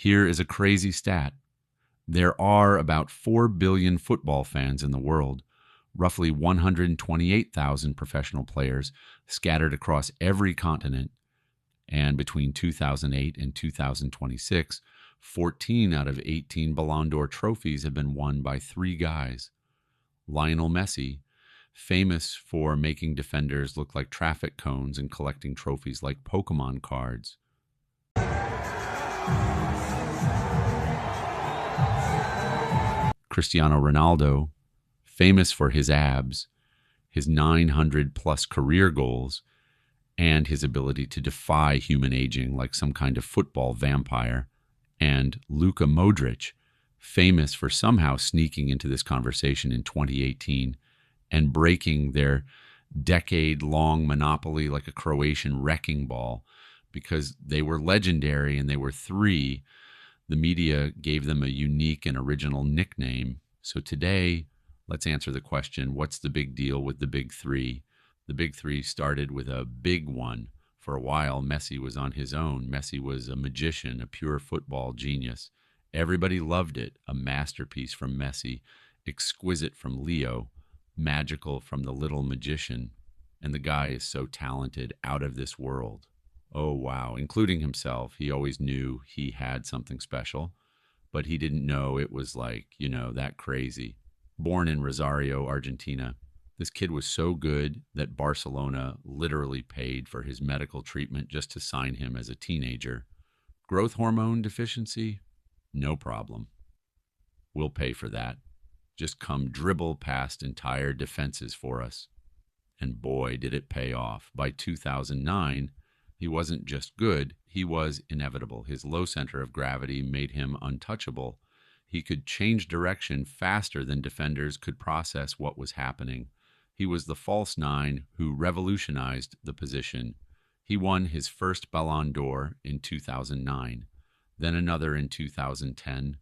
Here is a crazy stat. There are about 4 billion football fans in the world, roughly 128,000 professional players scattered across every continent, and between 2008 and 2026, 14 out of 18 Ballon d'Or trophies have been won by three guys. Lionel Messi, famous for making defenders look like traffic cones and collecting trophies like Pokemon cards. Cristiano Ronaldo, famous for his abs, his 900-plus career goals, and his ability to defy human aging like some kind of football vampire. And Luka Modric, famous for somehow sneaking into this conversation in 2018 and breaking their decade-long monopoly like a Croatian wrecking ball because they were legendary and they were three. The media gave them a unique and original nickname. So today, let's answer the question, what's the big deal with the big three? The big three started with a big one. For a while, Messi was on his own. Messi was a magician, a pure football genius. Everybody loved it. A masterpiece from Messi, exquisite from Leo, magical from the little magician. And the guy is so talented, out of this world. Oh, wow. Including himself. He always knew he had something special, but he didn't know it was like, that crazy. Born in Rosario, Argentina, this kid was so good that Barcelona literally paid for his medical treatment just to sign him as a teenager. Growth hormone deficiency? No problem. We'll pay for that. Just come dribble past entire defenses for us. And boy, did it pay off. By 2009, he wasn't just good, he was inevitable. His low center of gravity made him untouchable. He could change direction faster than defenders could process what was happening. He was the false nine who revolutionized the position. He won his first Ballon d'Or in 2009, then another in 2010,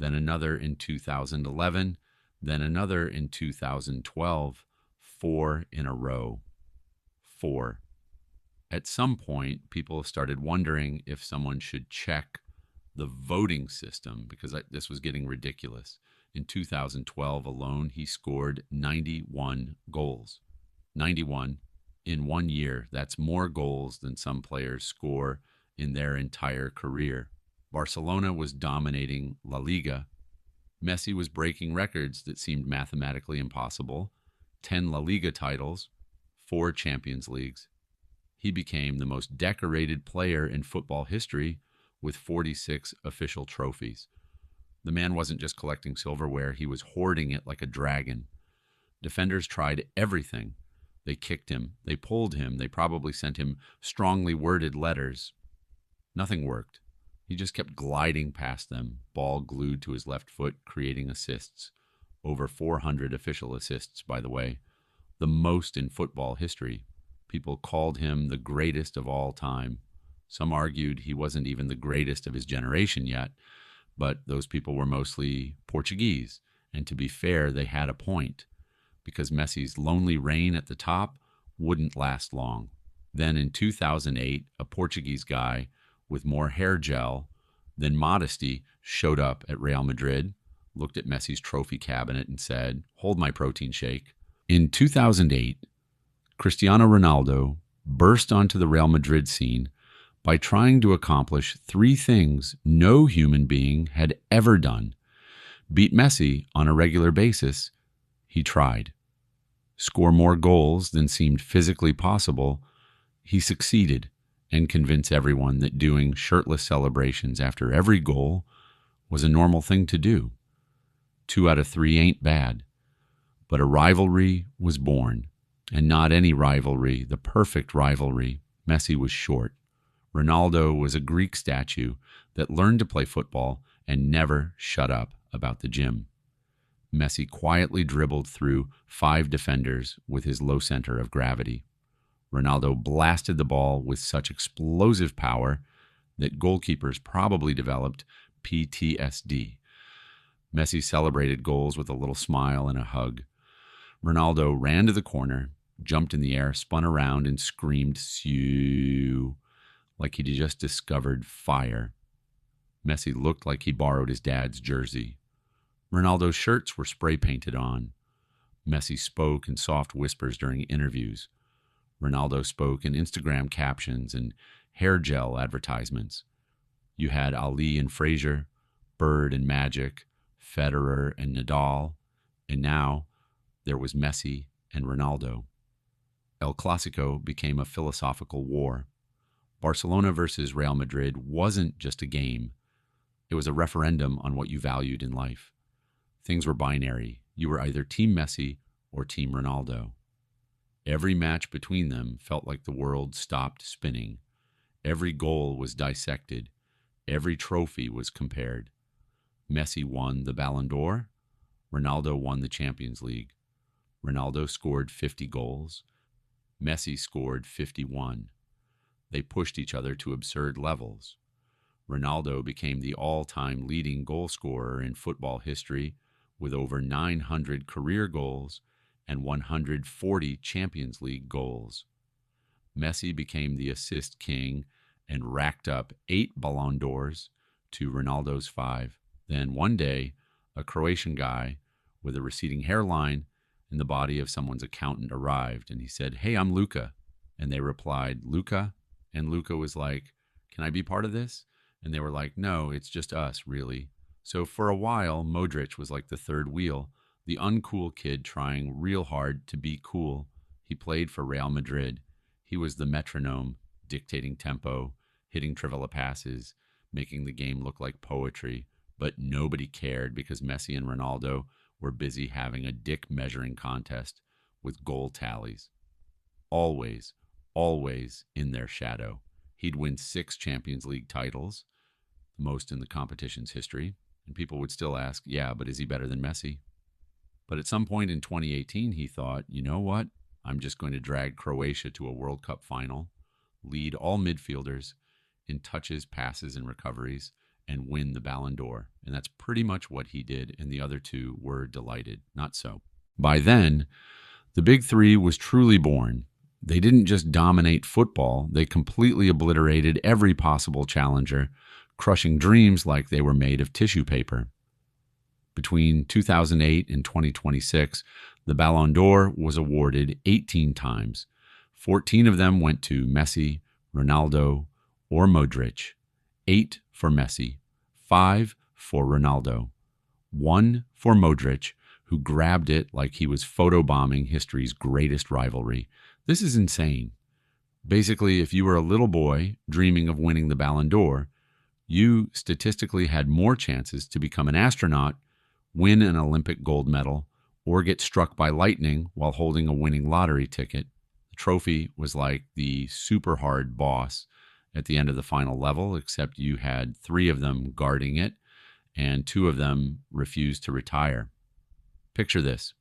then another in 2011, then another in 2012, 4 in a row. 4. At some point, people started wondering if someone should check the voting system because this was getting ridiculous. In 2012 alone, he scored 91 goals. 91 in 1 year. That's more goals than some players score in their entire career. Barcelona was dominating La Liga. Messi was breaking records that seemed mathematically impossible. 10 La Liga titles, 4 Champions Leagues. He became the most decorated player in football history with 46 official trophies. The man wasn't just collecting silverware, he was hoarding it like a dragon. Defenders tried everything. They kicked him, they pulled him, they probably sent him strongly worded letters. Nothing worked. He just kept gliding past them, ball glued to his left foot, creating assists. Over 400 official assists, by the way, the most in football history. People called him the greatest of all time. Some argued he wasn't even the greatest of his generation yet, but those people were mostly Portuguese. And to be fair, they had a point, because Messi's lonely reign at the top wouldn't last long. Then in 2008, a Portuguese guy with more hair gel than modesty showed up at Real Madrid, looked at Messi's trophy cabinet and said, "Hold my protein shake." In 2008, Cristiano Ronaldo burst onto the Real Madrid scene by trying to accomplish 3 things no human being had ever done. Beat Messi on a regular basis. He tried. Score more goals than seemed physically possible. He succeeded, and convince everyone that doing shirtless celebrations after every goal was a normal thing to do. 2 out of 3 ain't bad. But a rivalry was born. And not any rivalry, the perfect rivalry. Messi was short. Ronaldo was a Greek statue that learned to play football and never shut up about the gym. Messi quietly dribbled through 5 defenders with his low center of gravity. Ronaldo blasted the ball with such explosive power that goalkeepers probably developed PTSD. Messi celebrated goals with a little smile and a hug. Ronaldo ran to the corner, jumped in the air, spun around, and screamed, "Siu," like he'd just discovered fire. Messi looked like he borrowed his dad's jersey. Ronaldo's shirts were spray painted on. Messi spoke in soft whispers during interviews. Ronaldo spoke in Instagram captions and hair gel advertisements. You had Ali and Frazier, Bird and Magic, Federer and Nadal, and now there was Messi and Ronaldo. El Clasico became a philosophical war. Barcelona versus Real Madrid wasn't just a game. It was a referendum on what you valued in life. Things were binary. You were either Team Messi or Team Ronaldo. Every match between them felt like the world stopped spinning. Every goal was dissected. Every trophy was compared. Messi won the Ballon d'Or. Ronaldo won the Champions League. Ronaldo scored 50 goals. Messi scored 51. They pushed each other to absurd levels. Ronaldo became the all-time leading goal scorer in football history with over 900 career goals and 140 Champions League goals. Messi became the assist king and racked up 8 Ballon d'Ors to Ronaldo's 5. Then one day, a Croatian guy with a receding hairline and the body of someone's accountant arrived, and he said, "Hey, I'm Luka." And they replied, "Luka?" And Luka was like, "Can I be part of this?" And they were like, "No, it's just us, really." So for a while, Modric was like the third wheel, the uncool kid trying real hard to be cool. He played for Real Madrid. He was the metronome, dictating tempo, hitting trivela passes, making the game look like poetry. But nobody cared because Messi and Ronaldo were busy having a dick measuring contest with goal tallies. Always, always in their shadow. He'd win 6 Champions League titles, the most in the competition's history, and people would still ask, yeah, but is he better than Messi? But at some point in 2018, he thought, you know what? I'm just going to drag Croatia to a World Cup final, lead all midfielders in touches, passes, and recoveries, and win the Ballon d'Or. And that's pretty much what he did, and the other two were delighted. Not so. By then, the Big Three was truly born. They didn't just dominate football, they completely obliterated every possible challenger, crushing dreams like they were made of tissue paper. Between 2008 and 2026, the Ballon d'Or was awarded 18 times. 14 of them went to Messi, Ronaldo, or Modric. 8 for Messi, 5 for Ronaldo, 1 for Modric, who grabbed it like he was photobombing history's greatest rivalry. This is insane. Basically, if you were a little boy dreaming of winning the Ballon d'Or, you statistically had more chances to become an astronaut, win an Olympic gold medal, or get struck by lightning while holding a winning lottery ticket. The trophy was like the super hard boss at the end of the final level, except you had 3 of them guarding it, and 2 of them refused to retire. Picture this.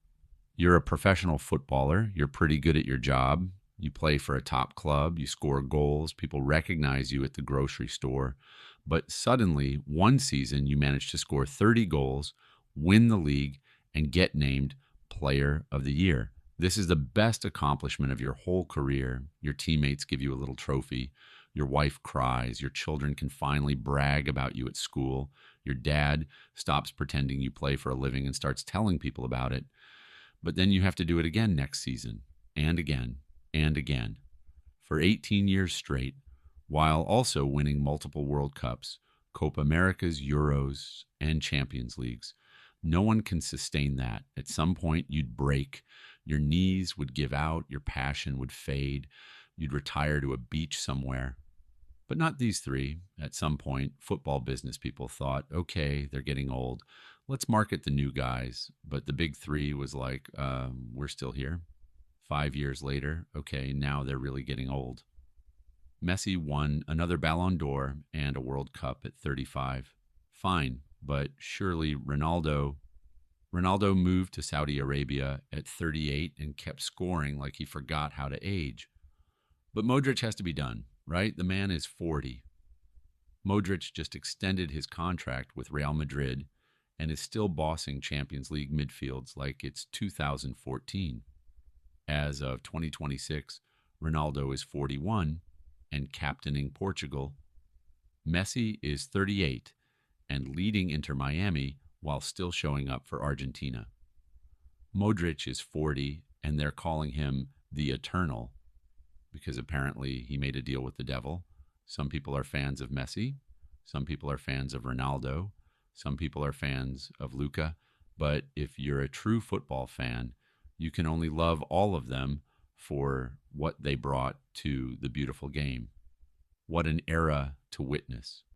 You're a professional footballer. You're pretty good at your job. You play for a top club. You score goals. People recognize you at the grocery store. But suddenly, one season, you manage to score 30 goals, win the league, and get named Player of the Year. This is the best accomplishment of your whole career. Your teammates give you a little trophy. Your wife cries. Your children can finally brag about you at school. Your dad stops pretending you play for a living and starts telling people about it. But then you have to do it again next season, and again, and again, for 18 years straight, while also winning multiple World Cups, Copa Americas, Euros, and Champions Leagues. No one can sustain that. At some point, you'd break. Your knees would give out. Your passion would fade. You'd retire to a beach somewhere. But not these 3. At some point, football business people thought, okay, they're getting old. Let's market the new guys. But the Big 3 was like, we're still here. 5 years later, okay, now they're really getting old. Messi won another Ballon d'Or and a World Cup at 35. Fine, but surely Ronaldo moved to Saudi Arabia at 38 and kept scoring like he forgot how to age. But Modric has to be done, right? The man is 40. Modric just extended his contract with Real Madrid and is still bossing Champions League midfields like it's 2014. As of 2026, Ronaldo is 41 and captaining Portugal. Messi is 38 and leading Inter Miami while still showing up for Argentina. Modric is 40, and they're calling him the Eternal because apparently he made a deal with the devil. Some people are fans of Messi. Some people are fans of Ronaldo. Some people are fans of Luka. But if you're a true football fan, you can only love all of them for what they brought to the beautiful game. What an era to witness.